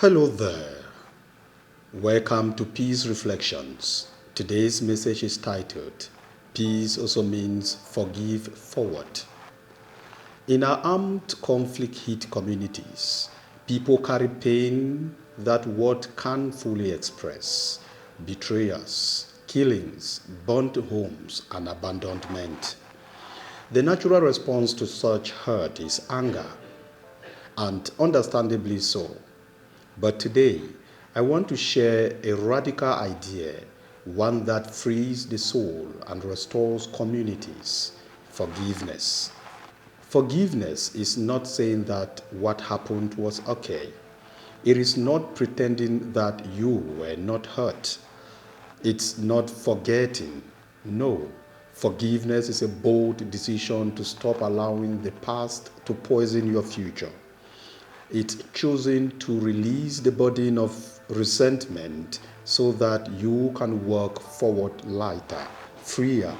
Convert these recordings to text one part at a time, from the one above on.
Hello there. Welcome to Peace Reflections. Today's message is titled, Peace also means forgive forward. In our armed conflict-hit communities, people carry pain that word can't fully express. Betrayals, killings, burnt homes, and abandonment. The natural response to such hurt is anger, and understandably so. But today, I want to share a radical idea, one that frees the soul and restores communities: forgiveness. Forgiveness is not saying that what happened was okay. It is not pretending that you were not hurt. It's not forgetting. No. Forgiveness is a bold decision to stop allowing the past to poison your future. It's choosing to release the burden of resentment so that you can walk forward lighter, freer,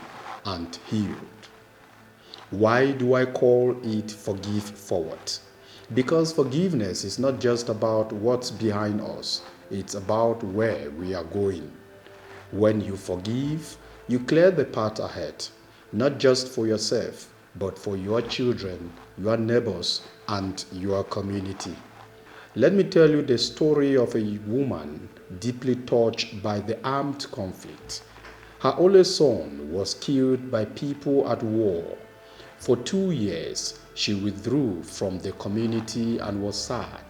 and healed. Why do I call it forgive forward? Because forgiveness is not just about what's behind us, it's about where we are going. When you forgive, you clear the path ahead, not just for yourself, but for your children, your neighbors, and your community. Let me tell you the story of a woman deeply touched by the armed conflict. Her only son was killed by people at war. For 2 years, she withdrew from the community and was sad.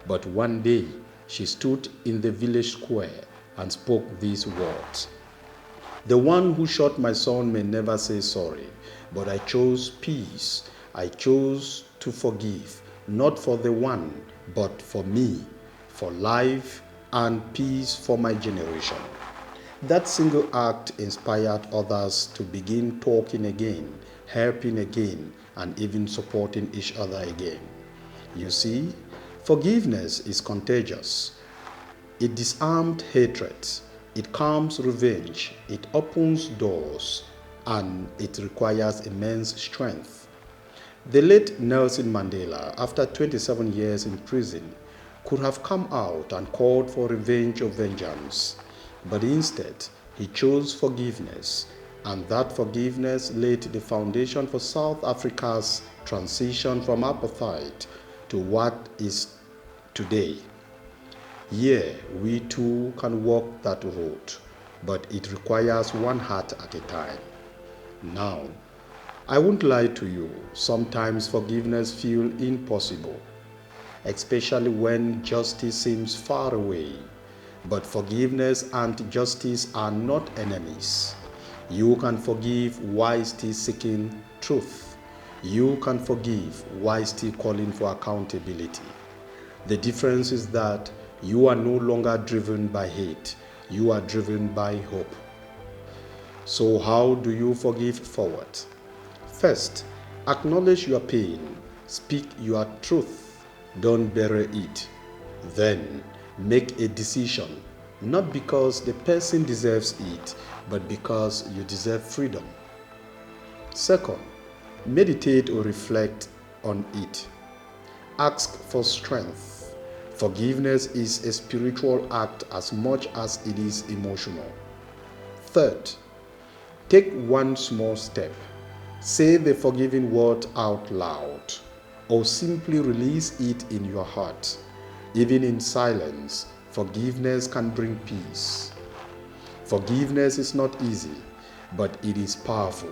But one day, she stood in the village square and spoke these words. The one who shot my son may never say sorry, but I chose peace. I chose to forgive, not for the one, but for me, for life and peace for my generation. That single act inspired others to begin talking again, helping again, and even supporting each other again. You see, forgiveness is contagious. It disarmed hatred, it calms revenge, it opens doors, and it requires immense strength. The late Nelson Mandela, after 27 years in prison, could have come out and called for revenge or vengeance, but instead he chose forgiveness, and that forgiveness laid the foundation for South Africa's transition from apartheid to what is today. Yeah, we too can walk that road, but it requires one heart at a time. Now, I won't lie to you, sometimes forgiveness feels impossible, especially when justice seems far away. But forgiveness and justice are not enemies. You can forgive while still seeking truth. You can forgive while still calling for accountability. The difference is that you are no longer driven by hate. You are driven by hope. So how do you forgive forward? First, acknowledge your pain. Speak your truth. Don't bury it. Then, make a decision, not because the person deserves it, but because you deserve freedom. Second, meditate or reflect on it. Ask for strength. Forgiveness is a spiritual act as much as it is emotional. Third, take one small step. Say the forgiving word out loud, or simply release it in your heart. Even in silence, forgiveness can bring peace. Forgiveness is not easy, but it is powerful.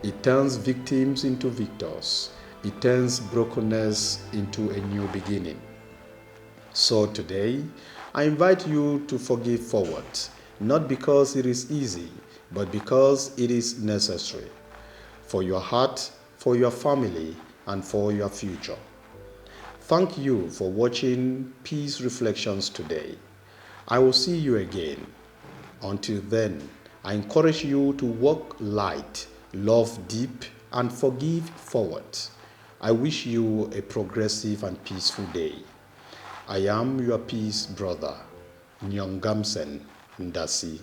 It turns victims into victors. It turns brokenness into a new beginning. So today, I invite you to forgive forward, not because it is easy, but because it is necessary. For your heart, for your family, and for your future. Thank you for watching Peace Reflections today. I will see you again. Until then, I encourage you to walk light, love deep, and forgive forward. I wish you a progressive and peaceful day. I am your peace brother, Nyongamsen Ndasi.